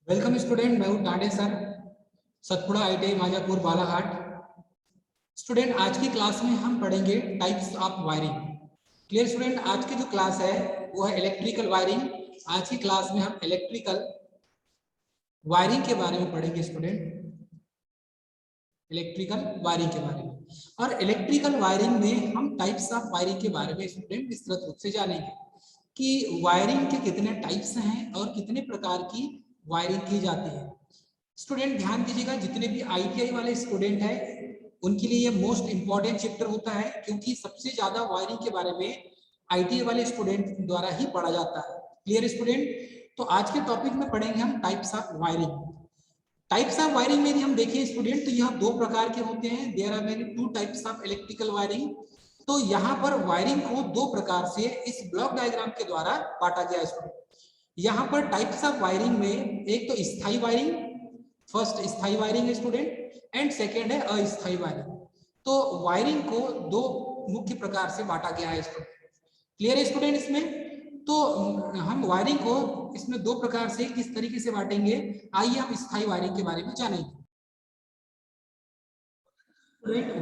Welcome student, मैं हूं Tande sir, Satpura ITI Majapur Balaghat. Student, आज की क्लास में हम पढ़ेंगे types of wiring. Clear student, आज की जो क्लास है वो है इलेक्ट्रिकल वायरिंग। आज की क्लास में हम इलेक्ट्रिकल वायरिंग के बारे में पढ़ेंगे स्टूडेंट, इलेक्ट्रिकल वायरिंग के बारे में। और इलेक्ट्रिकल वायरिंग में हम टाइप्स ऑफ वायरिंग के बारे में स्टूडेंट विस्तृत रूप से जानेंगे कि वायरिंग के कितने टाइप्स हैं और कितने प्रकार की वायरिंग की जाती है। स्टूडेंट ध्यान दीजिएगा, जितने भी आईटीआई वाले स्टूडेंट हैं उनके लिए ये मोस्ट इंपॉर्टेंट चैप्टर होता है, क्योंकि सबसे ज्यादा वायरिंग के बारे में आईटीआई वाले स्टूडेंट द्वारा ही पढ़ा जाता है। Clear student? तो आज के टॉपिक में पढ़ेंगे हम types of wiring. Types of wiring में हम देखें स्टूडेंट तो यह दो प्रकार के होते हैं। There are many two types of electrical wiring. तो यहाँ पर वायरिंग को दो प्रकार से इस ब्लॉक डायग्राम के द्वारा बांटा गया है स्टूडेंट। यहाँ पर टाइप्स ऑफ वायरिंग में एक तो स्थायी वायरिंग, फर्स्ट स्थायी वायरिंग है स्टूडेंट, एंड सेकेंड है अस्थायी वायरिंग। तो वायरिंग को दो मुख्य प्रकार से बांटा गया है स्टूडेंट। क्लियर है स्टूडेंट? इसमें तो हम वायरिंग को इसमें दो प्रकार से किस तरीके से बांटेंगे, आइए हम स्थायी वायरिंग के बारे में जानेंगे।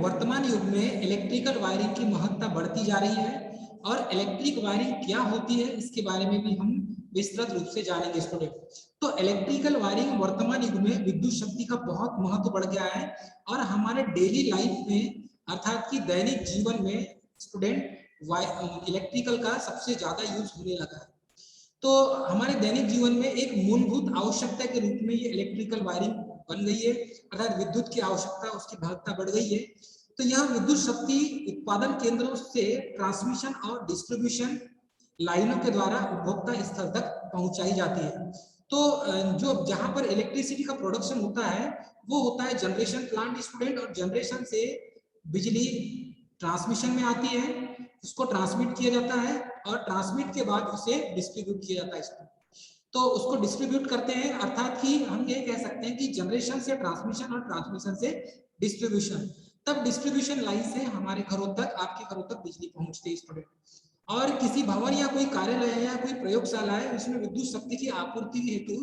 वर्तमान युग में इलेक्ट्रिकल वायरिंग की महत्ता बढ़ती जा रही है और इलेक्ट्रिक वायरिंग क्या होती है इसके बारे में भी हम विस्तृत रूप से जानेंगे स्टूडेंट। तो इलेक्ट्रिकल वायरिंग वर्तमान युग में विद्युत शक्ति का बहुत महत्व बढ़ गया है और हमारे डेली लाइफ में अर्थात कि दैनिक जीवन में स्टूडेंट इलेक्ट्रिकल का सबसे ज्यादा यूज होने लगा है। तो हमारे दैनिक जीवन में एक मूलभूत आवश्यकता के रूप में ये इलेक्ट्रिकल वायरिंग बन गई है, अर्थात विद्युत की आवश्यकता, उसकी महत्ता बढ़ गई है। तो यह विद्युत शक्ति उत्पादन केंद्रों से ट्रांसमिशन और डिस्ट्रीब्यूशन लाइनों के द्वारा उपभोक्ता स्थल तक पहुंचाई जाती है। तो जो जहां पर इलेक्ट्रिसिटी का प्रोडक्शन होता है वो होता है जनरेशन प्लांट स्टूडेंट, और जनरेशन से बिजली ट्रांसमिशन में आती है, उसको ट्रांसमिट किया जाता है और ट्रांसमिट के बाद उसे डिस्ट्रीब्यूट किया जाता है। तो उसको डिस्ट्रीब्यूट करते हैं, अर्थात कि हम ये कह सकते हैं कि जनरेशन से ट्रांसमिशन और ट्रांसमिशन से डिस्ट्रीब्यूशन, तब डिस्ट्रीब्यूशन लाइन से हमारे घरों तक, आपके घरों तक बिजली पहुंचती है स्टूडेंट। और किसी भवन या कोई कार्यालय है या कोई प्रयोगशाला है उसमें विद्युत शक्ति की आपूर्ति हेतु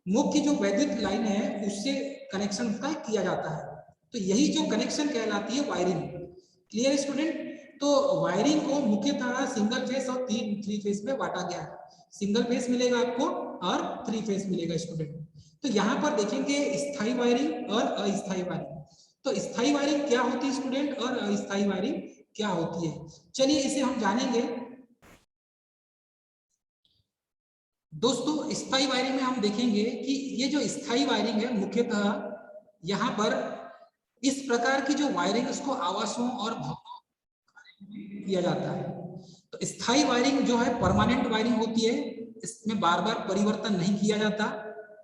मुख्य जो वैद्युत लाइन है उससे कनेक्शन उसका किया जाता है। तो यही जो कनेक्शन कहलाती है वायरिंग। Clear student? तो वायरिंग को मुख्यतः सिंगल फेस और थ्री फेस में बांटा गया है। सिंगल फेस मिलेगा आपको और थ्री फेस मिलेगा स्टूडेंट। तो यहाँ पर देखेंगे स्थायी वायरिंग और अस्थायी वायरिंग। तो स्थायी वायरिंग क्या होती है स्टूडेंट और अस्थायी वायरिंग क्या होती है, चलिए इसे हम जानेंगे। दोस्तों, स्थायी वायरिंग में हम देखेंगे कि ये जो स्थायी वायरिंग है मुख्यतः यहाँ पर इस प्रकार की जो वायरिंग उसको आवासों और भवनों किया जाता है। तो स्थायी वायरिंग जो है परमानेंट वायरिंग होती है, इसमें बार बार परिवर्तन नहीं किया जाता।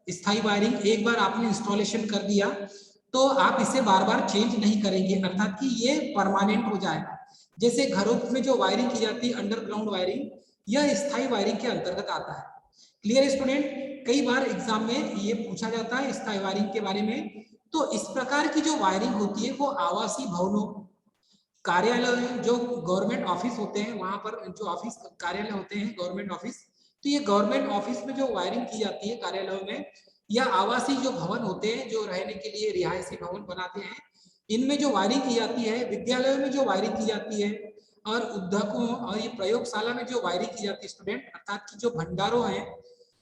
स्थायी वायरिंग एक बार आपने इंस्टॉलेशन कर दिया तो आप इसे बार बार चेंज नहीं करेंगे, अर्थात कि ये परमानेंट हो जाएगा। जैसे घरों में जो वायरिंग की जाती है अंडरग्राउंड वायरिंग, यह स्थायी वायरिंग के अंतर्गत आता है। Clear student? कई बार एग्जाम में ये पूछा जाता है स्थायी वायरिंग के बारे में। तो इस प्रकार की जो वायरिंग होती है वो आवासीय भवनों, कार्यालय, जो गवर्नमेंट ऑफिस होते हैं वहां पर जो ऑफिस कार्यालय होते हैं गवर्नमेंट ऑफिस, तो ये गवर्नमेंट ऑफिस में जो वायरिंग की जाती है कार्यालयों में, या आवासीय जो भवन होते हैं जो रहने के लिए रिहायशी भवन बनाते हैं, इनमें जो वायरिंग की जाती है, विद्यालयों में जो वायरिंग की जाती है, और उद्योगों और ये प्रयोगशाला में जो वायरिंग की जाती है स्टूडेंट, अर्थात की जो भंडारों हैं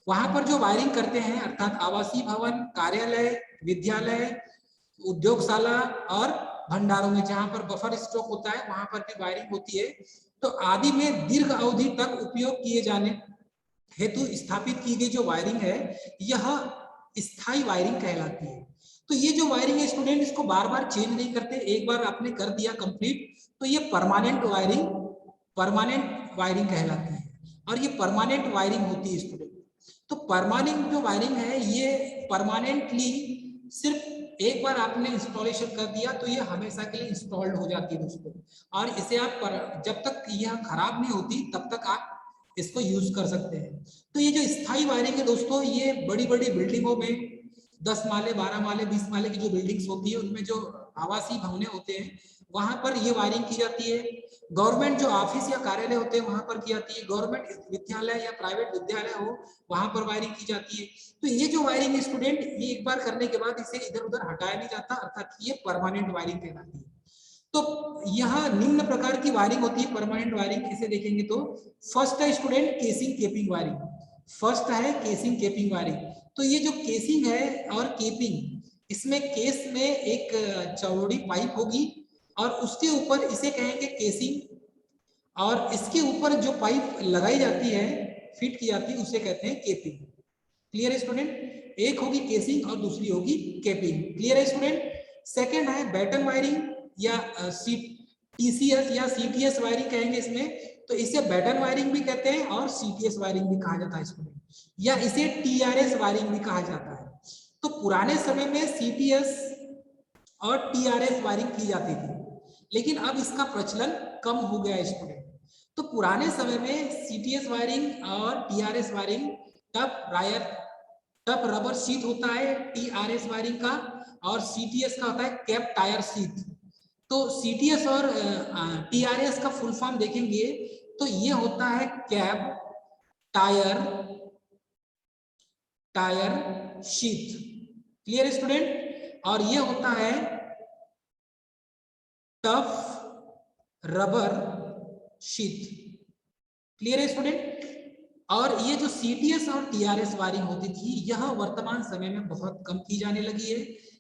वहां पर जो वायरिंग करते हैं, अर्थात आवासीय भवन, कार्यालय, विद्यालय, उद्योगशाला और भंडारों में जहां पर बफर स्टॉक होता है वहां पर भी वायरिंग होती है। तो आदि में दीर्घ अवधि तक उपयोग किए जाने हेतु स्थापित की गई जो वायरिंग है यह स्थायी वायरिंग कहलाती है। तो ये जो वायरिंग है स्टूडेंट, इसको बार बार चेंज नहीं करते, एक बार आपने कर दिया कंप्लीट तो ये परमानेंट वायरिंग कहलाती है और ये परमानेंट वायरिंग होती है स्टूडेंट। तो परमानेंट जो वायरिंग है ये परमानेंटली सिर्फ एक बार आपने इंस्टॉलेशन कर दिया तो ये हमेशा के लिए इंस्टॉल्ड हो जाती है दोस्तों, और इसे आप जब तक यह खराब नहीं होती तब तक आप इसको यूज कर सकते हैं। तो ये जो स्थायी वायरिंग है दोस्तों, ये बड़ी बड़ी बिल्डिंगों में 10 माले, 12 माले, 20 माले की जो बिल्डिंग्स होती है उनमें जो आवासीय भवने होते हैं वहां पर ये वायरिंग की जाती है। गवर्नमेंट जो ऑफिस या कार्यालय होते हैं वहां पर की जाती है। गवर्नमेंट विद्यालय या प्राइवेट विद्यालय हो वहां पर वायरिंग की जाती है। तो ये जो वायरिंग है स्टूडेंट, ये एक बार करने के बाद इसे इधर उधर हटाया नहीं जाता, अर्थात ये परमानेंट वायरिंग कहलाती है। तो यहाँ निम्न प्रकार की वायरिंग होती है परमानेंट वायरिंग। इसे देखेंगे तो फर्स्ट है student casing capping wiring. First है केसिंग केपिंग वायरिंग। तो ये जो केसिंग है और केपिंग, इसमें केस में एक चौड़ी पाइप होगी और उसके ऊपर इसे कहेंगे केसिंग, और इसके ऊपर जो पाइप लगाई जाती है, फिट की जाती है, उसे कहते हैं केपिंग। क्लियर है स्टूडेंट? एक होगी केसिंग और दूसरी होगी केपिंग। क्लियर है स्टूडेंट? सेकेंड है बैटन वायरिंग या टीसीएस या सीटीएस वायरिंग कहेंगे इसमें। तो इसे बैटन वायरिंग भी कहते हैं और सीटीएस वायरिंग भी कहा जाता है स्टूडेंट, या इसे टीआरएस वायरिंग भी कहा जाता है। तो पुराने समय में सीटीएस और टीआरएस वायरिंग की जाती थी, लेकिन अब इसका प्रचलन कम हो गया है स्टूडेंट। तो पुराने समय में सीटीएस वायरिंग और TRS wiring tough rubber sheet होता है टीआरएस वायरिंग का, और सीटीएस का होता है कैप टायर शीट। तो सीटीएस और टीआरएस का फुल फॉर्म देखेंगे तो ये होता है कैप टायर शीट। क्लियर है स्टूडेंट? और ये होता है टफ रबर शीट। क्लियर है स्टूडेंट? और ये जो सीटीएस और टीआरएस वायरिंग होती थी, यह वर्तमान समय में बहुत कम की जाने लगी है।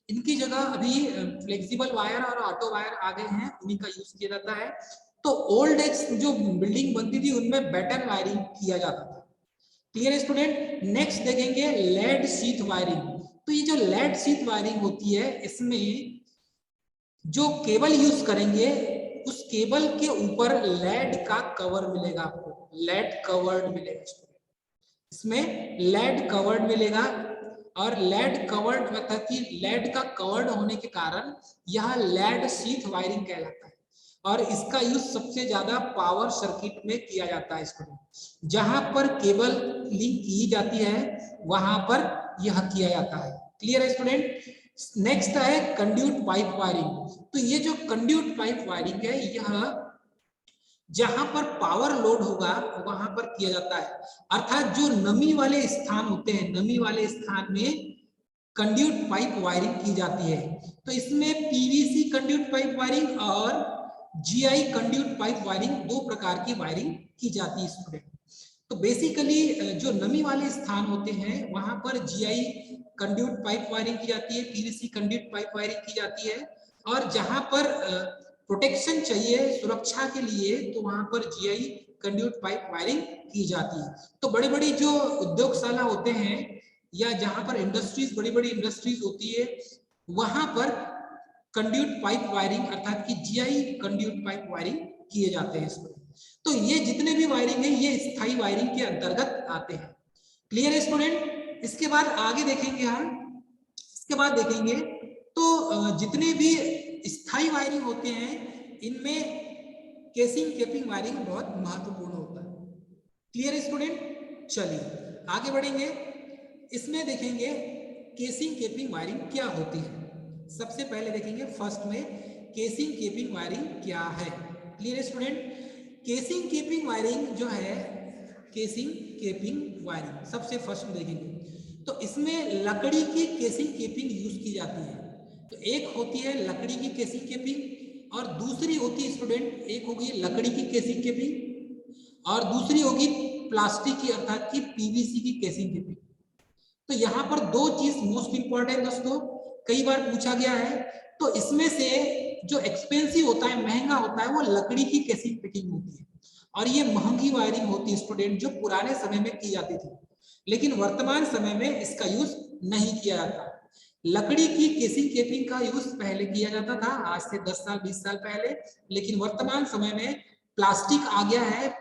इनकी जगह अभी फ्लेक्सिबल वायर और ऑटो वायर आ गए हैं, उन्हीं का यूज किया जाता है। तो ओल्ड एज जो बिल्डिंग बनती थी उनमें बैटन वायरिंग किया जाता था। क्लियर है स्टूडेंट? नेक्स्ट देखेंगे लेड शीट वायरिंग। तो ये जो लेड शीट वायरिंग होती है, इसमें जो केबल यूज करेंगे उस केबल के ऊपर लेड का कवर मिलेगा, आपको लेड कवर्ड मिलेगा। इसमें लेड कवर्ड मिलेगा, और लेड कवर्ड मतलब कि लेड का कवर्ड होने के कारण यह लेड शीट वायरिंग कहलाता है। और इसका यूज सबसे ज्यादा पावर सर्किट में किया जाता है स्टूडेंट। जहां पर केबल लिंक की जाती है वहां पर यह किया जाता है। क्लियर है स्टूडेंट? नेक्स्ट है कंड्यूट पाइप वायरिंग। तो ये जो कंड्यूट पाइप वायरिंग है, यह जहां पर पावर लोड होगा वहां पर किया जाता है। अर्थात जो नमी वाले स्थान होते हैं, नमी वाले स्थान में कंड्यूट पाइप वायरिंग की जाती है। तो इसमें पीवीसी कंड्यूट पाइप वायरिंग और जीआई कंड्यूट पाइप वायरिंग, दो प्रकार की वायरिंग की जाती है स्टूडेंट। तो बेसिकली जो नमी वाले स्थान होते हैं वहां पर जीआई कंड्यूट पाइप वायरिंग की जाती है, पीवीसी कंड्यूट पाइप वायरिंग की जाती है। और जहां पर प्रोटेक्शन चाहिए सुरक्षा के लिए, तो वहां पर जीआई कंड्यूट पाइप वायरिंग की जाती है। तो बड़ी बड़ी जो उद्योगशाला होते हैं या जहां पर इंडस्ट्रीज, बड़ी बड़ी इंडस्ट्रीज होती है, वहां पर कंड्यूट पाइप वायरिंग अर्थात कि जीआई कंड्यूट पाइप वायरिंग किए जाते हैं इसमें। तो ये जितने भी वायरिंग है ये स्थायी वायरिंग के अंतर्गत आते हैं। क्लियर है स्टूडेंट? इसके बाद आगे देखेंगे हम, इसके बाद देखेंगे तो जितने भी स्थायी वायरिंग होते हैं इनमें केसिंग केपिंग वायरिंग बहुत महत्वपूर्ण होता है। क्लियर है स्टूडेंट? चलिए आगे बढ़ेंगे। इसमें देखेंगे केसिंग केपिंग वायरिंग क्या होती है। सबसे पहले देखेंगे फर्स्ट में केसिंग केपिंग वायरिंग क्या है। क्लियर है स्टूडेंट? केसिंग केपिंग वायरिंग जो है, केसिंग केपिंग वायरिंग सबसे फर्स्ट में देखेंगे तो इसमें लकड़ी की केसिंग केपिंग यूज की जाती है। तो एक होती है लकड़ी की केसिंग केपिंग और दूसरी होती है स्टूडेंट, एक होगी लकड़ी की केसिंग केपिंग और दूसरी होगी प्लास्टिक की अर्थात की पीवीसी की केसिंग केपिंग। तो यहाँ पर दो चीज मोस्ट इंपॉर्टेंट दोस्तों कई बार पूछा गया है। तो इसमें से जो एक्सपेंसिव होता है, महंगा होता है, वो लकड़ी की केसिंग फिटिंग होती है और ये महंगी वायरिंग होती है स्टूडेंट, जो पुराने समय में की जाती थी, लेकिन वर्तमान समय में इसका यूज नहीं किया जाता। लकड़ी की केसिंग केपिंग का यूज पहले किया जाता था, आज से 10 साल 20 साल पहले, लेकिन वर्तमान समय में प्लास्टिक आ गया है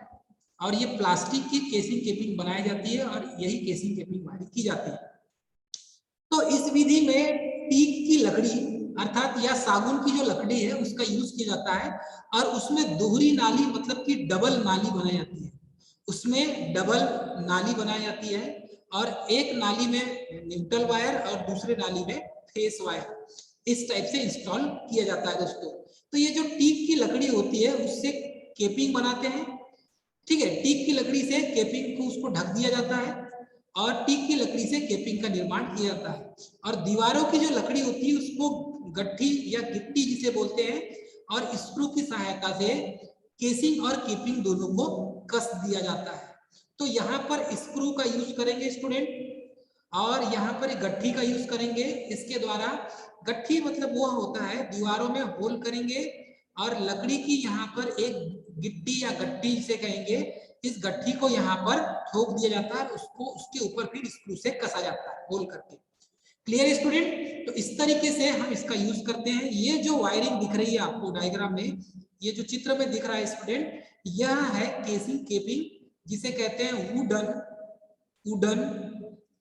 और ये प्लास्टिक की केसिंग केपिंग बनाई जाती है और यही केसिंग केपिंग वायरिंग की जाती है। तो इस विधि में टीक की लकड़ी अर्थात या सागुन की जो लकड़ी है उसका यूज किया जाता है और उसमें दोहरी नाली मतलब कि डबल नाली बनाई जाती है। उसमें डबल नाली बनाई जाती है और एक नाली में न्यूट्रल वायर और दूसरे नाली में फेस वायर। इस टाइप से इंस्टॉल किया जाता है दोस्तों। तो ये जो टीक की लकड़ी होती है उससे केपिंग बनाते हैं, ठीक है, टीक की लकड़ी से केपिंग को उसको ढक दिया जाता है और टीक की लकड़ी से केपिंग का निर्माण किया जाता है। और दीवारों की जो लकड़ी होती है उसको गट्ठी या गिट्टी जिसे बोलते हैं और स्क्रू की सहायता से केसिंग और केपिंग दोनों को कस दिया जाता है। तो यहाँ पर स्क्रू का यूज करेंगे स्टूडेंट और यहाँ पर गट्ठी का यूज करेंगे। इसके द्वारा गट्ठी मतलब वो होता है दीवारों में होल करेंगे और लकड़ी की यहाँ पर एक गिट्टी या गट्टी से कहेंगे, इस गट्ठी को यहाँ पर ठोक दिया जाता है, उसको उसके ऊपर फिर स्क्रू से कसा जाता है होल करके। Clear student? तो इस तरीके से हम इसका यूज करते हैं। ये जो वायरिंग दिख रही है आपको डायग्राम में, ये जो चित्र में दिख रहा है स्टूडेंट, यह है केसिंग केपिंग, जिसे कहते हैं wooden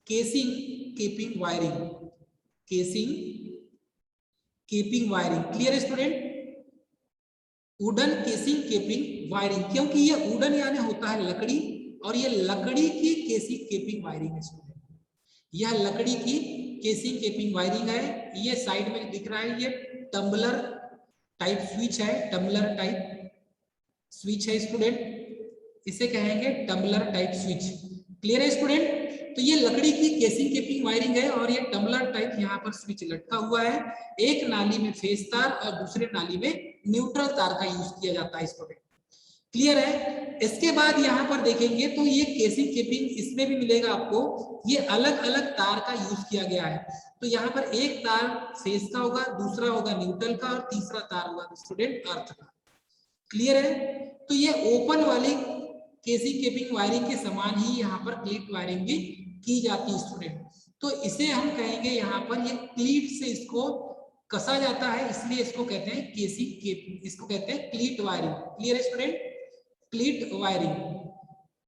casing capping wiring, casing capping wiring. Clear student? Wooden casing capping wiring, क्योंकि ये वुडन यानी होता है लकड़ी और ये लकड़ी की केसिंग केपिंग वायरिंग है स्टूडेंट। यह लकड़ी की केसिंग केपिंग वायरिंग है। ये साइड में दिख रहा है, ये टम्बलर टाइप स्विच है, टम्बलर टाइप स्विच है स्टूडेंट, इसे कहेंगे टम्बलर टाइप स्विच। क्लियर है स्टूडेंट? तो ये लकड़ी की केसिंग केपिंग वायरिंग है और ये टम्बलर टाइप यहाँ पर स्विच लटका हुआ है। एक नाली में फेज तार और दूसरे नाली में न्यूट्रल तार का यूज किया जाता है स्टूडेंट। क्लियर है? इसके बाद यहाँ पर देखेंगे तो ये केसिंग केपिंग इसमें भी मिलेगा आपको, ये अलग अलग तार का यूज किया गया है। तो यहाँ पर एक तार फेज का होगा, दूसरा होगा न्यूट्रल का और तीसरा तार होगा स्टूडेंट अर्थ का। क्लियर है? तो ये ओपन वाली केसिंग केपिंग वायरिंग के समान ही यहाँ पर क्लीट वायरिंग भी की जाती है स्टूडेंट। तो इसे हम कहेंगे यहाँ पर ये क्लीट से इसको कसा जाता है, इसलिए इसको कहते हैं केसिंग केपिंग, इसको कहते हैं क्लीट वायरिंग। क्लियर है स्टूडेंट? क्लीट वायरिंग।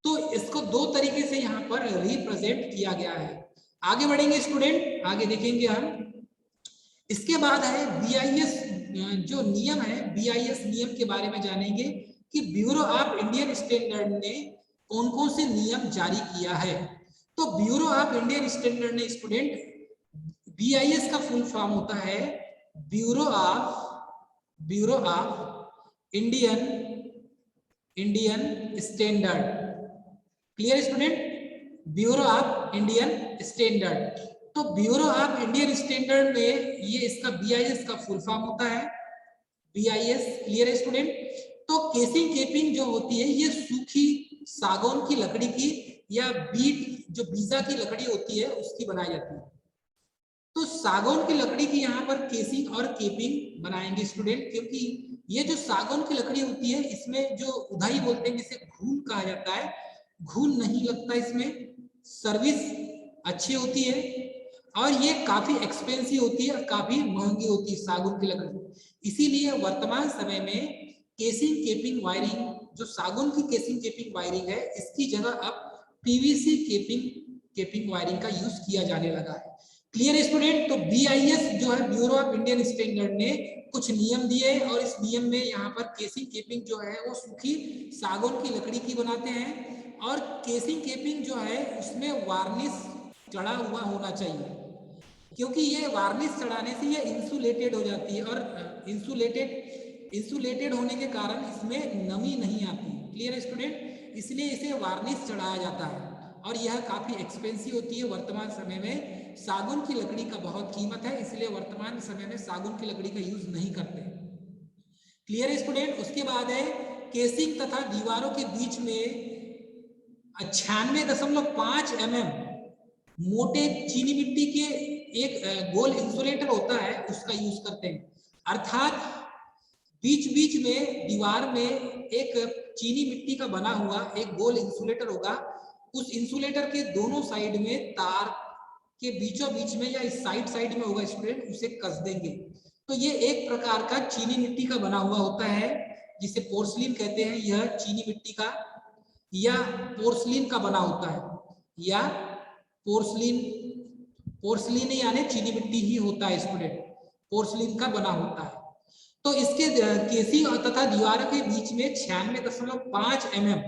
तो इसको दो तरीके से यहाँ पर रिप्रेजेंट किया गया है। आगे बढ़ेंगे स्टूडेंट, आगे देखेंगे हम। इसके बाद है बीआईएस जो नियम है, बीआईएस नियम के बारे में जानेंगे कि ब्यूरो ऑफ इंडियन स्टैंडर्ड ने कौन कौन से नियम जारी किया है। तो ब्यूरो ऑफ इंडियन स्टैंडर्ड ने स्टूडेंट, बीआईएस का फुल फॉर्म होता है bureau of Indian standard. Clear student? Bureau of Indian standard. तो ब्यूरो ऑफ इंडियन स्टैंडर्ड में ये इसका बीआईएस का फुल फॉर्म होता है बीआईएस। क्लियर है स्टूडेंट? तो केसिंग केपिंग जो होती है ये सूखी सागौन की लकड़ी की या बीट जो बीजा की लकड़ी होती है उसकी बनाई जाती है। तो सागौन की लकड़ी की यहाँ पर केसिंग और केपिंग बनाएंगे स्टूडेंट, क्योंकि ये जो सागौन की लकड़ी होती है इसमें जो उधाई बोलते हैं जिसे घून कहा जाता है, घून नहीं लगता, इसमें सर्विस अच्छी होती है और ये काफी एक्सपेंसिव होती है, काफी महंगी होती है सागौन की लकड़ी। इसीलिए वर्तमान समय में केसिंग केपिंग वायरिंग, जो सागौन की केसिंग केपिंग वायरिंग है, इसकी जगह अब पीवीसी केपिंग वायरिंग का यूज किया जाने लगा है। Clear student? तो बीआईएस जो है ब्यूरो ऑफ इंडियन स्टैंडर्ड ने कुछ नियम दिए और इस नियम में यहाँ पर केसिंग केपिंग जो है वो सूखी सागौन की लकड़ी की बनाते हैं और केसिंग केपिंग जो है उसमें वार्निश चढ़ा हुआ होना चाहिए, क्योंकि ये वार्निश चढ़ाने से ये इंसुलेटेड हो जाती है और इंसुलेटेड होने के कारण इसमें नमी नहीं आती। Clear student? इसलिए इसे वार्निश चढ़ाया जाता है और यह काफी एक्सपेंसिव होती है। वर्तमान समय में सागौन की लकड़ी का बहुत कीमत है, इसलिए वर्तमान समय में सागौन की लकड़ी का यूज नहीं करते। Clear student? उसके बाद है केसिंग तथा दीवारों के बीच में 96.5 mm मोटे चीनी मिट्टी के एक गोल इंसुलेटर होता है उसका यूज करते हैं। अर्थात बीच बीच में दीवार में एक चीनी मिट्टी का बना हुआ एक गोल इंसुलेटर होगा, उस इंसुलेटर के दोनों साइड में तार के बीचों बीच में या इस साइड में होगा स्टूडेंट, उसे कस देंगे। तो ये एक प्रकार का चीनी मिट्टी का बना हुआ होता है जिसे पोर्सलिन कहते हैं। यह चीनी मिट्टी का या पोर्सलिन का बना होता है, या पोर्सलिन यानी चीनी मिट्टी ही होता है स्टूडेंट, पोर्सलिन का बना होता है। तो इसके केसिंग तथा दीवारों के बीच में 96.5 mm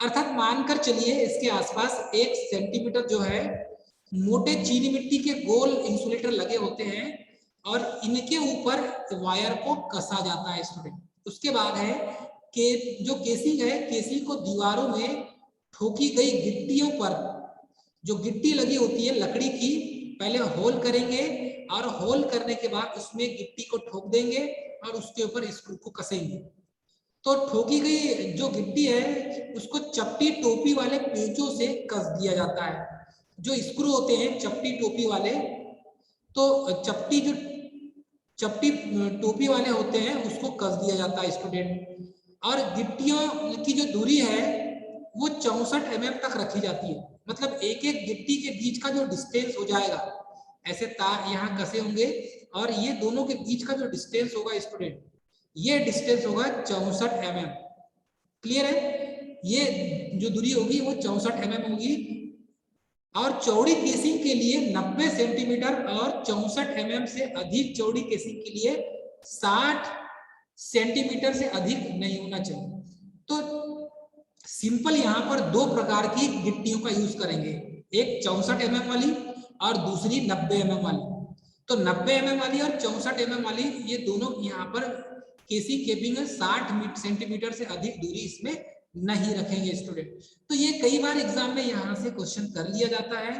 अर्थात मानकर चलिए इसके आसपास 1 सेंटीमीटर जो है मोटे चीनी मिट्टी के गोल इंसुलेटर लगे होते हैं। और इनके ऊपर वायर को कसा जाता है स्टूडेंट। उसके बाद है कि जो केसिंग है, केसिंग को दीवारों में ठोकी गई गिट्टियों पर, जो गिट्टी लगी होती है लकड़ी की, पहले होल करेंगे और होल करने के बाद उसमें गिट्टी को ठोक देंगे और उसके ऊपर स्क्रू को कसेंगे। तो ठोकी गई जो गिट्टी है उसको चपटी टोपी वाले पेंचों से कस दिया जाता है। जो स्क्रू होते हैं चपटी टोपी वाले, तो चपटी टोपी वाले होते हैं उसको कस दिया जाता है स्टूडेंट। और गिट्टियों की जो दूरी है वो 64 mm तक रखी जाती है। मतलब एक एक गिट्टी के बीच का जो डिस्टेंस हो जाएगा, ऐसे तार यहाँ कसे होंगे और ये दोनों के बीच का जो डिस्टेंस होगा स्टूडेंट, ये डिस्टेंस होगा 64 mm। क्लियर है? ये जो दूरी होगी वो 64 mm होगी। और चौड़ी केसिंग के लिए 90 सेंटीमीटर और 64 mm से अधिक चौड़ी केसिंग के लिए 60 सेंटीमीटर से अधिक नहीं होना चाहिए। तो सिंपल यहाँ पर दो प्रकार की गिट्टियों का यूज करेंगे, एक 64 mm वाली और दूसरी 90 mm वाली। तो 90 mm वाली और 64 mm वाली, ये दोनों यहाँ पर केसिंग केपिंग 60 सेंटीमीटर से अधिक दूरी इसमें नहीं रखेंगे स्टूडेंट। तो ये कई बार एग्जाम में यहाँ से क्वेश्चन कर लिया जाता है।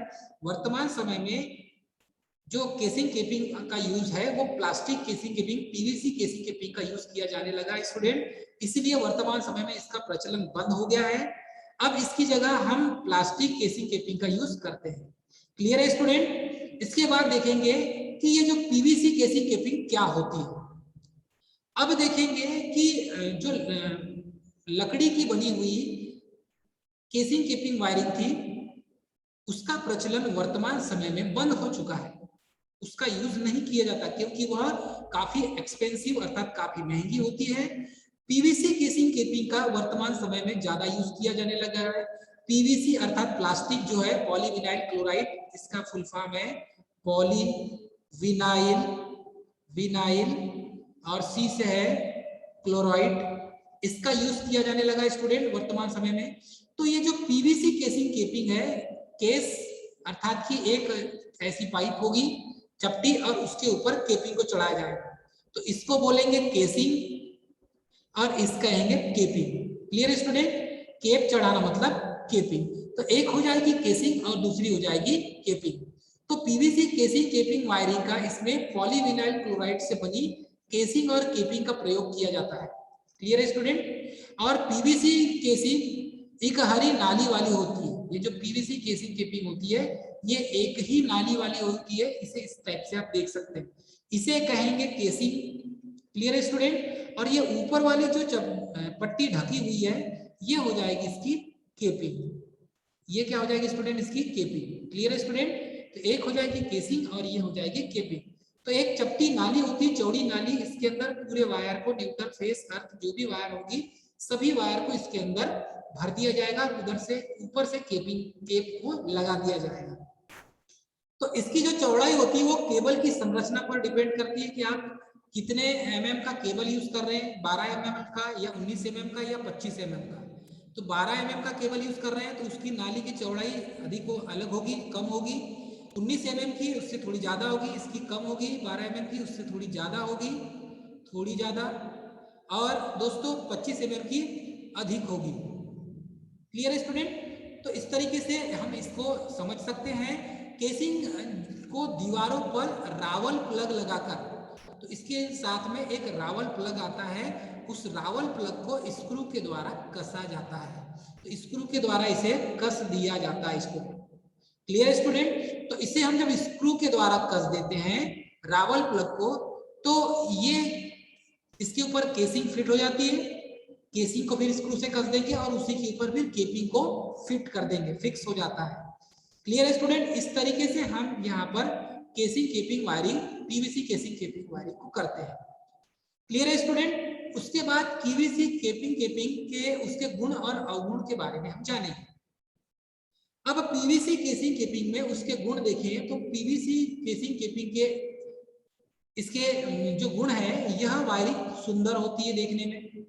वर्तमान समय में जो केसिंग केपिंग का यूज है वो प्लास्टिक केसिंग केपिंग, पीवीसी केसिंग केपिंग का यूज किया जाने लगा है स्टूडेंट, इसलिए वर्तमान समय में इसका प्रचलन बंद हो गया है। अब इसकी जगह हम प्लास्टिक केसिंग केपिंग का यूज करते हैं। क्लियर है स्टूडेंट? इसके बाद देखेंगे कि ये जो पीवीसी केसिंग केपिंग क्या होती है। अब देखेंगे कि जो लकड़ी की बनी हुई केसिंग केपिंग वायरिंग थी उसका प्रचलन वर्तमान समय में बंद हो चुका है। उसका यूज नहीं किया जाता क्योंकि वह काफी एक्सपेंसिव अर्थात काफी महंगी होती है। पीवीसी केसिंग केपिंग का वर्तमान समय में ज्यादा यूज किया जाने लगा है। पीवीसी अर्थात प्लास्टिक जो है, पॉलीविनाइल क्लोराइड, इसका फुल फॉर्म है पॉलीविनाइल, विनाइल और सी से है क्लोराइड, इसका यूज किया जाने लगा स्टूडेंट वर्तमान समय में। तो ये जो पीवीसी केसिंग केपिंग है, केस अर्थात कि एक ऐसी पाइप होगी चपटी और उसके ऊपर केपिंग को चढ़ाया जाएगा, तो इसको बोलेंगे केसिंग और इसका कहेंगे केपिंग। Clear student? केप चढ़ाना मतलब केपिंग। तो एक हो जाएगी केसिंग और दूसरी हो जाएगी केपिंग। तो पीवीसी केसिंग केपिंग वायरिंग का इसमें पॉलीविनाइल क्लोराइड से बनी केसिंग और केपिंग का प्रयोग किया जाता है। क्लियर है स्टूडेंट? और पीवीसी केसिंग एक हरी नाली वाली होती है। ये जो पीवीसी केसिंग केपिंग होती है ये एक ही नाली वाली होती है, इसे इस टाइप से आप देख सकते हैं, इसे कहेंगे केसिंग। क्लियर है स्टूडेंट? और ये ऊपर वाली जो पट्टी ढकी हुई है ये हो जाएगी इसकी केपिंग। ये क्या हो जाएगी स्टूडेंट? इसकी केपिंग। क्लियर है स्टूडेंट? तो एक हो जाएगी केसिंग और ये हो जाएगी केपिंग। तो एक चपटी नाली होती है, चौड़ी नाली, इसके अंदर पूरे वायर को न्यूट्रल, फेस, अर्थ जो भी वायर होगी सभी वायर को इसके अंदर भर दिया जाएगा, उधर से ऊपर से केप को लगा दिया जाएगा। तो इसकी जो चौड़ाई होती है वो केबल की संरचना पर डिपेंड करती है कि आप कितने mm का केबल यूज कर रहे हैं, 12 mm का या 19 mm का या 25 mm का। तो 12 mm का केबल यूज कर रहे हैं तो उसकी नाली की चौड़ाई अधिक अलग होगी, कम होगी। 19 mm की उससे थोड़ी ज्यादा होगी, इसकी कम होगी। 12 mm की उससे थोड़ी ज्यादा होगी, थोड़ी ज्यादा। और दोस्तों 25 mm की अधिक होगी। क्लियर है स्टूडेंट? तो इस तरीके से हम इसको समझ सकते हैं। केसिंग को दीवारों पर रावल प्लग लगाकर, तो इसके साथ में एक रावल प्लग आता है, उस रावल प्लग को स्क्रू के द्वारा कसा जाता है। तो स्क्रू के द्वारा इसे कस दिया जाता है इसको। Clear student? तो इसे हम जब स्क्रू के द्वारा कस देते हैं रावल प्लग को, तो ये इसके ऊपर केसिंग फिट हो जाती है। केसिंग को फिर स्क्रू से कस देंगे और उसी के ऊपर फिर केपिंग को फिट कर देंगे, फिक्स हो जाता है। क्लियर है स्टूडेंट? इस तरीके से हम यहाँ पर casing capping wiring, PVC casing capping wiring को करते हैं। क्लियर है स्टूडेंट? उसके बाद पीवीसी केपिंग के उसके गुण और अवगुण के बारे में हम जानेंगे। अब पीवीसी केसिंग केपिंग में उसके गुण देखें तो पीवीसी केसिंग केपिंग के इसके जो गुण है, यह वायरिंग सुंदर होती है देखने में,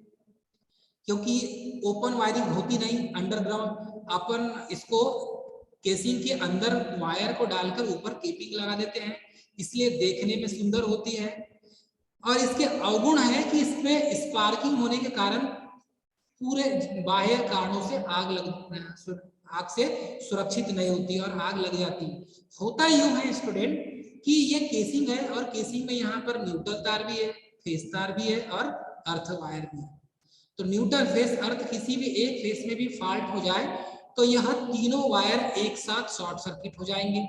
क्योंकि ओपन वायरिंग होती नहीं अंडरग्राउंड। अपन इसको केसिंग के अंदर वायर को डालकर ऊपर केपिंग लगा देते हैं, इसलिए देखने में सुंदर होती है। और इसके अवगुण है कि इसमें स्पार्किंग होने के कारण पूरे बाह्य कारणों से आग से सुरक्षित नहीं होती और आग लग जाती है। होता यूं है स्टूडेंट कि ये केसिंग है और केसिंग में यहाँ पर न्यूट्रल तार भी है, फेस तार भी है और अर्थ वायर भी है। तो न्यूट्रल, फेस, अर्थ किसी भी एक फेस में भी फॉल्ट हो जाए तो यह तीनों वायर एक साथ शॉर्ट सर्किट हो जाएंगे।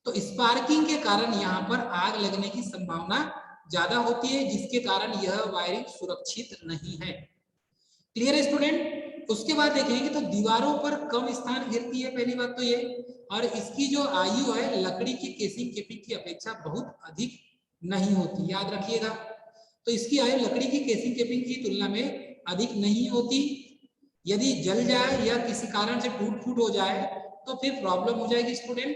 तो स्पार्किंग के कारण यहाँ पर आग लगने की संभावना ज्यादा होती है, जिसके कारण यह वायरिंग सुरक्षित नहीं है। क्लियर है स्टूडेंट? उसके बाद देखेंगे तो दीवारों पर कम स्थान घेरती है, पहली बात तो ये, और इसकी जो आयु है लकड़ी की केसिंग केपिंग की अपेक्षा बहुत अधिक नहीं होती, याद रखिएगा। तो इसकी आयु लकड़ी की केसिंग केपिंग की तुलना में अधिक नहीं होती। यदि जल जाए या किसी कारण से टूट फूट हो जाए तो फिर प्रॉब्लम हो जाएगी स्टूडेंट।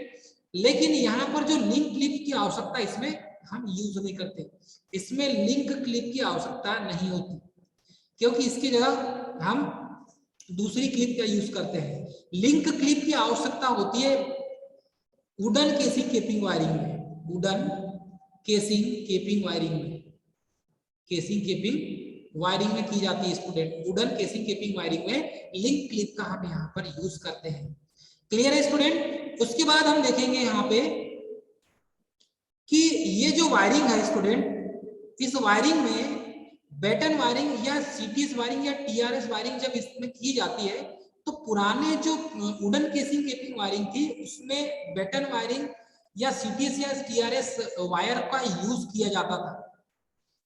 लेकिन यहाँ पर जो लिंक क्लिप की आवश्यकता इसमें हम यूज नहीं करते, इसमें लिंक क्लिप की आवश्यकता नहीं होती, क्योंकि इसकी जगह हम दूसरी क्लिप का यूज करते हैं। लिंक क्लिप की आवश्यकता होती है वुडन केसिंग केपिंग वायरिंग में, वुडन केसिंग केपिंग वायरिंग में, केसिंग केपिंग वायरिंग में की जाती है student. Wooden casing capping wiring में लिंक क्लिप का हम यहाँ पर यूज करते हैं। क्लियर है स्टूडेंट? उसके बाद हम देखेंगे यहाँ पे कि ये जो वायरिंग है स्टूडेंट, इस वायरिंग में बैटन वायरिंग या सीटीएस वायरिंग या टीआरएस वायरिंग जब इसमें की जाती है तो पुराने जो वुडन केसिंग केपिंग वायरिंग थी उसमें बैटन वायरिंग या सीटीएस या टीआरएस वायर का यूज किया जाता था।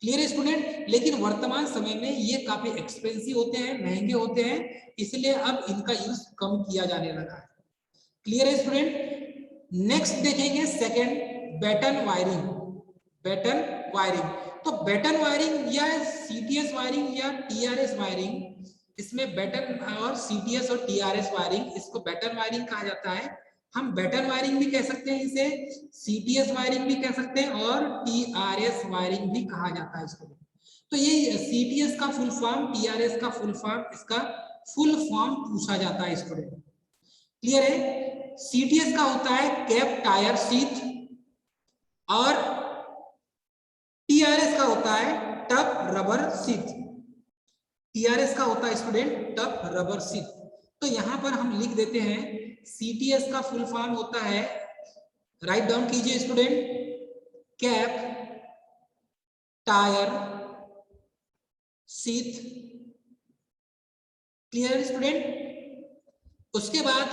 क्लियर है स्टूडेंट? लेकिन वर्तमान समय में ये काफी एक्सपेंसिव होते हैं, महंगे होते हैं, इसलिए अब इनका यूज कम किया जाने लगा है। क्लियर है स्टूडेंट? नेक्स्ट देखेंगे second, batten wiring. Batten wiring, तो बैटन वायरिंग या सीटीएस वायरिंग या टीआरएस वायरिंग, इसमें बैटन और सीटीएस और टीआरएस वायरिंग, इसको बैटन वायरिंग कहा जाता है। हम बैटन वायरिंग भी कह सकते हैं, इसे सीटीएस वायरिंग भी कह सकते हैं और टीआरएस वायरिंग भी कहा जाता है इसको। तो ये सीटीएस का फुल फॉर्म, टीआरएस का फुल फॉर्म, इसका फुल फॉर्म पूछा जाता है स्टूडेंट। क्लियर है? सीटीएस का होता है कैप टायर सीट और टीआरएस का होता है टफ रबर सीट। टीआरएस का होता है स्टूडेंट टफ रबर सीट। तो यहां पर हम लिख देते हैं सीटीएस का फुल फॉर्म होता है, राइट डाउन कीजिए student, cap tyre seat. Clear student? उसके बाद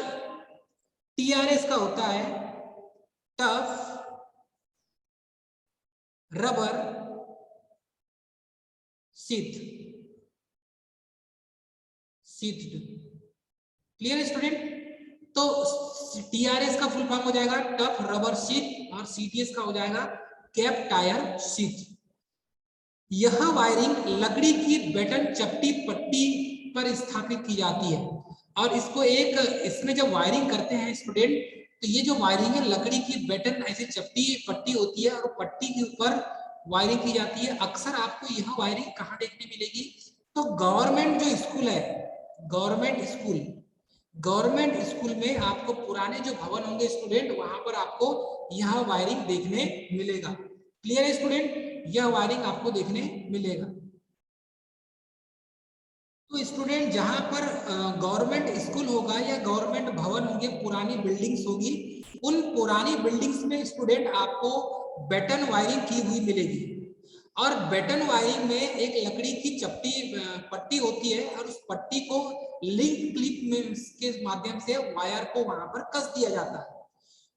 टीआरएस का होता है tough rubber seat. Clear student? तो टीआरएस का फुल फॉर्म हो जाएगा टफ रबर सीट और सीटीएस का हो जाएगा कैप टायर सीट। यह वायरिंग लकड़ी की बैटन चपटी पट्टी पर स्थापित की जाती है और इसको एक, इसमें जब वायरिंग करते हैं स्टूडेंट तो ये जो वायरिंग है लकड़ी की बैटन ऐसी चपटी पट्टी होती है और पट्टी के ऊपर वायरिंग की जाती है। अक्सर आपको यह वायरिंग कहाँ देखने मिलेगी? तो गवर्नमेंट जो स्कूल है, गवर्नमेंट स्कूल में आपको पुराने जो भवन होंगे स्टूडेंट, वहां पर आपको यह वायरिंग देखने मिलेगा। क्लियर है स्टूडेंट? यह वायरिंग आपको देखने मिलेगा। तो स्टूडेंट जहां पर गवर्नमेंट स्कूल होगा या गवर्नमेंट भवन होंगे, पुरानी बिल्डिंग्स होगी, उन पुरानी बिल्डिंग्स में स्टूडेंट आपको बैटन वायरिंग की हुई मिलेगी और बैटन वायरिंग में एक लकड़ी की चपटी पट्टी होती है और उस पट्टी को लिंक क्लिप में के माध्यम से वायर को वहां पर कस दिया जाता है।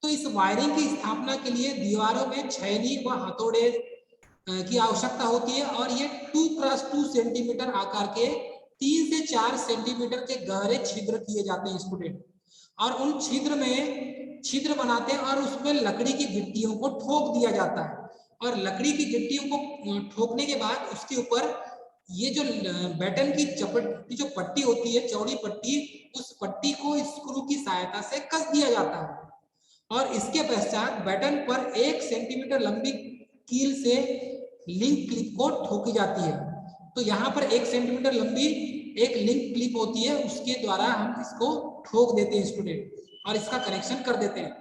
तो इस वायरिंग की स्थापना के लिए दीवारों में छैनी व हथौड़े की आवश्यकता होती है और ये 2x2 सेंटीमीटर आकार के 3 से 4 सेंटीमीटर के गहरे छिद्र किए जाते हैं स्टूडेंट, और उन छिद्र में छिद्र बनाते हैं और उसमें लकड़ी की गिट्टियों को ठोक दिया जाता है और लकड़ी की गिट्टियों को ठोकने के बाद उसके ऊपर ये जो बैटन की चपटी जो पट्टी होती है, चौड़ी पट्टी, उस पट्टी को स्क्रू की सहायता से कस दिया जाता है और इसके पश्चात बैटन पर 1 सेंटीमीटर लंबी कील से लिंक क्लिप को ठोकी जाती है। तो यहाँ पर 1 सेंटीमीटर लंबी एक लिंक क्लिप होती है, उसके द्वारा हम इसको ठोक देते हैं स्टूडेंट और इसका कनेक्शन कर देते हैं।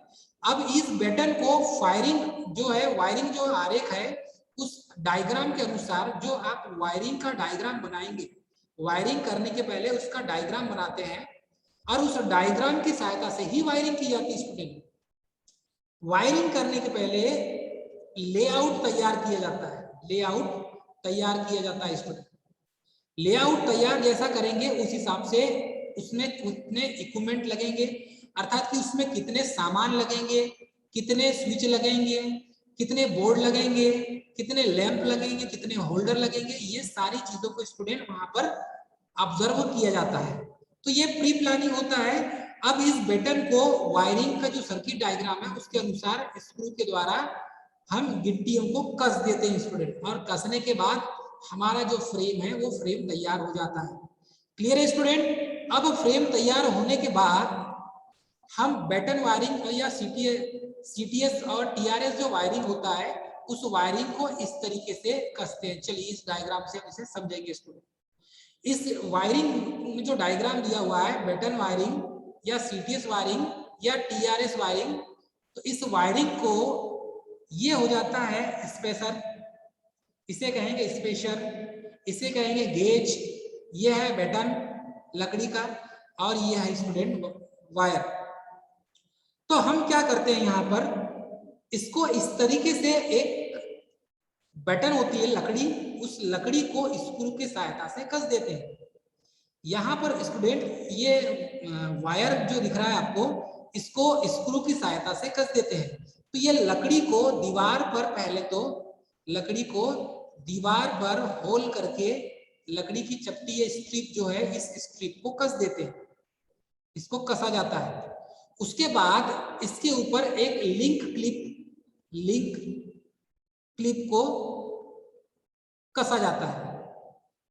अब इस बटन को फायरिंग जो है, वायरिंग जो आरेख है, उस डायग्राम के अनुसार जो आप वायरिंग का डायग्राम बनाएंगे, वायरिंग करने के पहले उसका डायग्राम बनाते हैं और उस डायग्राम की सहायता से ही वायरिंग की जाती है स्टूडेंट। वायरिंग करने के पहले लेआउट तैयार किया जाता है, लेआउट तैयार किया जाता है स्टूडेंट। लेआउट तैयार जैसा करेंगे उस हिसाब से उसमें कितने इक्विपमेंट लगेंगे, अर्थात कि उसमें कितने सामान लगेंगे, कितने स्विच लगेंगे, कितने बोर्ड लगेंगे, कितने लैंप लगेंगे, कितने होल्डर लगेंगे, ये सारी चीजों को स्टूडेंट वहां पर ऑब्जर्व किया जाता है। तो ये प्री प्लानिंग होता है। अब इस बटन को वायरिंग का जो सर्किट डायग्राम है उसके अनुसार स्क्रू के द्वारा हम गिट्टियों को कस देते हैं स्टूडेंट, और कसने के बाद हमारा जो फ्रेम है वो फ्रेम तैयार हो जाता है। क्लियर है स्टूडेंट? अब फ्रेम तैयार होने के बाद हम बटन वायरिंग या सीटीएस और टीआरएस जो वायरिंग होता है उस वायरिंग को इस तरीके से कसते हैं। चलिए इस डायग्राम से हम इसे समझेंगे स्टूडेंट। इस वायरिंग में जो डायग्राम दिया हुआ है, बटन वायरिंग या सीटीएस वायरिंग या टीआरएस वायरिंग, तो इस वायरिंग को ये हो जाता है स्पेशल, इसे कहेंगे स्पेशल, इसे कहेंगे गेज, ये है बटन लकड़ी का, और ये है स्टूडेंट वायर। तो हम क्या करते हैं यहाँ पर, इसको इस तरीके से एक बटन होती है लकड़ी, उस लकड़ी को स्क्रू की सहायता से कस देते हैं। यहाँ पर स्टूडेंट ये वायर जो दिख रहा है आपको, इसको स्क्रू की सहायता से कस देते हैं। तो ये लकड़ी को दीवार पर, पहले तो लकड़ी को दीवार पर होल करके लकड़ी की चपटी या स्ट्रिप जो है, इस स्ट्रिप को कस देते हैं, इसको कसा जाता है। उसके बाद इसके ऊपर एक लिंक क्लिप को कसा जाता है।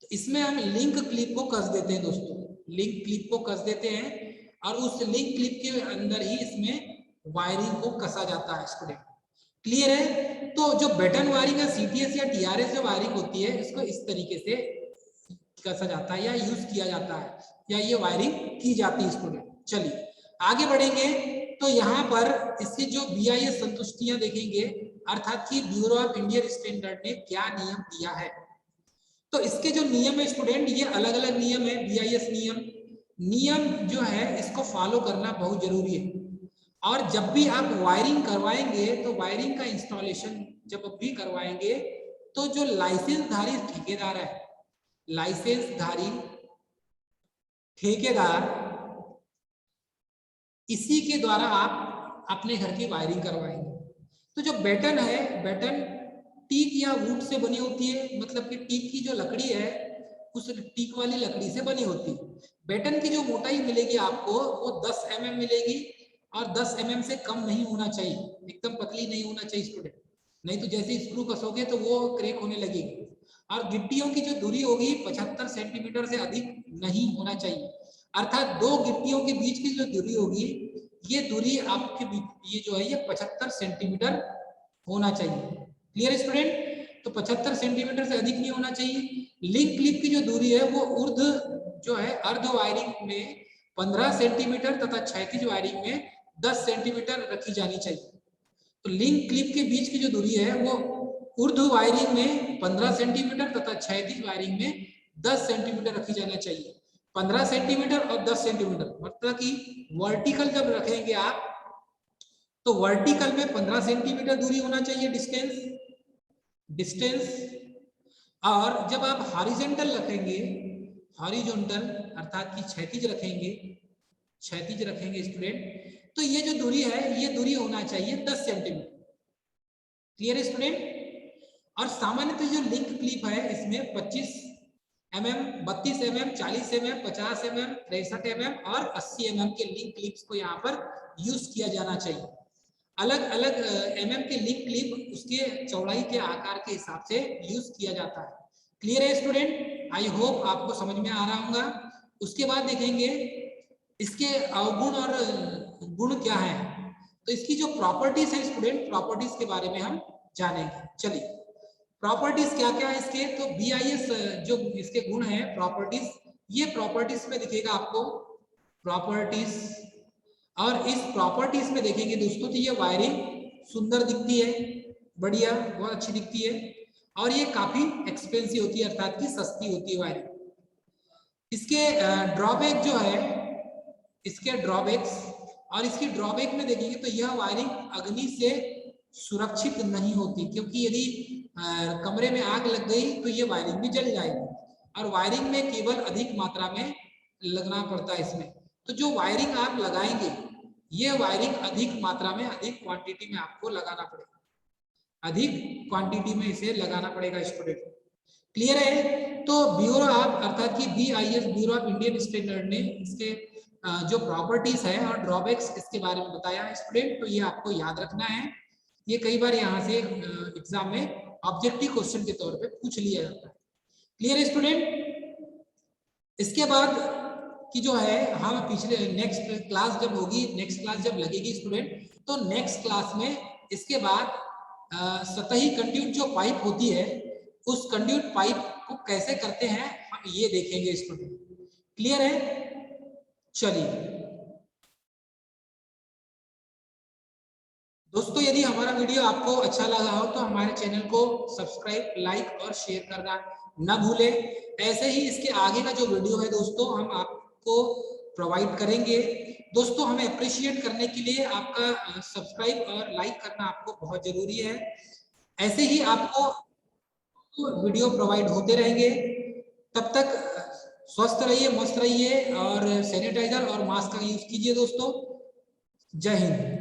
तो इसमें हम लिंक क्लिप को कस देते हैं दोस्तों, लिंक क्लिप को कस देते हैं और उस लिंक क्लिप के अंदर ही इसमें वायरिंग को कसा जाता है स्टूडेंट। क्लियर है? तो जो बटन वायरिंग या सीटीएस या टीआरएस जो वायरिंग होती है, इसको इस तरीके से कसा जाता है या यूज किया जाता है या ये वायरिंग की जाती है स्टूडेंट। चलिए आगे बढ़ेंगे। तो यहाँ पर इसकी जो बीआईएस संतुष्टियां देखेंगे, अर्थात कि ब्यूरो ऑफ इंडियन स्टैंडर्ड ने क्या नियम दिया है। तो इसके जो नियम है स्टूडेंट, ये अलग अलग नियम है, बीआईएस नियम जो है इसको फॉलो करना बहुत जरूरी है। और जब भी आप वायरिंग करवाएंगे तो वायरिंग का इंस्टॉलेशन जब भी करवाएंगे तो जो लाइसेंसधारी ठेकेदार है, लाइसेंसधारी ठेकेदार, इसी के द्वारा आप अपने घर की वायरिंग करवाएंगे। तो जो बटन है, बटन टीक या वुड से बनी होती है, मतलब कि टीक की जो लकड़ी है उस टीक वाली लकड़ी से बनी होती है। बटन की जो मोटाई मिलेगी आपको वो 10 mm मिलेगी, और 10 mm से कम नहीं होना चाहिए, एकदम पतली नहीं होना चाहिए स्टूडेंट, नहीं तो जैसे स्क्रू कसोगे तो वो क्रैक होने लगेगी। और गिट्टियों की जो दूरी होगी 75 सेंटीमीटर से अधिक नहीं होना चाहिए, अर्थात दो गिट्टियों के बीच की जो दूरी होगी, ये दूरी आपके ये जो है ये 75 सेंटीमीटर होना चाहिए। Clear student? तो 75 सेंटीमीटर से अधिक नहीं होना चाहिए। लिंक क्लिप की जो दूरी है वो ऊर्ध्व जो है अर्ध वायरिंग में 15 सेंटीमीटर तथा क्षैतिज वायरिंग में 10 सेंटीमीटर रखी जानी चाहिए। तो लिंक क्लिप के बीच की जो दूरी है वो ऊर्ध्व वायरिंग में 15 सेंटीमीटर तथा क्षैतिज वायरिंग में 10 सेंटीमीटर रखी जाना चाहिए। 15 सेंटीमीटर और 10 सेंटीमीटर, मतलब कि वर्टिकल जब रखेंगे आप तो वर्टिकल में 15 सेंटीमीटर दूरी होना चाहिए डिस्टेंस, और जब आप हॉरिजॉन्टल रखेंगे, हॉरिजॉन्टल अर्थात कि क्षैतिज रखेंगे स्टूडेंट, तो ये जो दूरी है ये दूरी होना चाहिए 10 सेंटीमीटर। Clear student? और सामान्यतः जो लिंक क्लिप है इसमें 25 mm, 32 mm, 40 mm, 50 mm, 63 mm और 80 mm के लिंक क्लिप्स को यहाँ पर यूज किया जाना चाहिए। अलग अलग mm के लिंक क्लिप उसके चौड़ाई के आकार के हिसाब से यूज किया जाता है। क्लियर है स्टूडेंट? आई होप आपको समझ में आ रहा होगा। उसके बाद देखेंगे इसके अवगुण और गुण क्या है। तो इसकी जो प्रॉपर्टीज है स्टूडेंट, प्रॉपर्टीज के बारे में हम जानेंगे। चलिए प्रॉपर्टीज क्या क्या है इसके। तो बीआईएस जो इसके गुण है, प्रॉपर्टीज, ये प्रॉपर्टीज में दिखेगा आपको, प्रॉपर्टीज और इस प्रॉपर्टीज में देखेंगे दोस्तों तो ये वायरिंग सुंदर दिखती है, बढ़िया, बहुत अच्छी दिखती है, और ये काफी एक्सपेंसिव होती है, अर्थात कि सस्ती होती है वायरिंग। इसके ड्रॉबैक जो है, इसके ड्रॉबैक्स, और इसकी ड्रॉबैक में देखेंगे तो यह वायरिंग अग्नि से सुरक्षित नहीं होती, क्योंकि यदि कमरे में आग लग गई तो ये वायरिंग भी जल जाएगी, और वायरिंग में केवल अधिक मात्रा में लगना पड़ता है इसमें। तो जो वायरिंग आप लगाएंगे, ये वायरिंग अधिक मात्रा में, अधिक क्वांटिटी में आपको लगाना पड़ेगा, अधिक क्वांटिटी में इसे लगाना पड़ेगा स्टूडेंट। क्लियर है? तो ब्यूरो ऑफ, अर्थात कि BIS, bureau of Indian standard ने इसके जो प्रॉपर्टीज है और ड्रॉबैक्स इसके बारे में बताया है स्टूडेंट, तो ये आपको याद रखना है। ये कई बार यहाँ से एग्जाम में ऑब्जेक्टिव क्वेश्चन के तौर पे पूछ लिया जाता है। क्लियर है स्टूडेंट? इसके बाद कि जो है हम पिछले नेक्स्ट क्लास जब होगी, नेक्स्ट क्लास जब लगेगी स्टूडेंट, तो नेक्स्ट क्लास में इसके बाद सतही कंड्यूट जो पाइप होती है, उस कंड्यूट पाइप को कैसे करते हैं हम ये देखेंगे स्टूडेंट। क्लियर है? चलिए दोस्तों, यदि हमारा वीडियो आपको अच्छा लगा हो तो हमारे चैनल को सब्सक्राइब, लाइक और शेयर करना ना भूलें। ऐसे ही इसके आगे का जो वीडियो है दोस्तों हम आपको प्रोवाइड करेंगे। दोस्तों, हमें अप्रिशिएट करने के लिए आपका सब्सक्राइब और लाइक करना आपको बहुत जरूरी है। ऐसे ही आपको वीडियो प्रोवाइड होते रहेंगे। तब तक स्वस्थ रहिए, मस्त रहिए, और सैनिटाइजर और मास्क का यूज कीजिए दोस्तों। जय हिंद।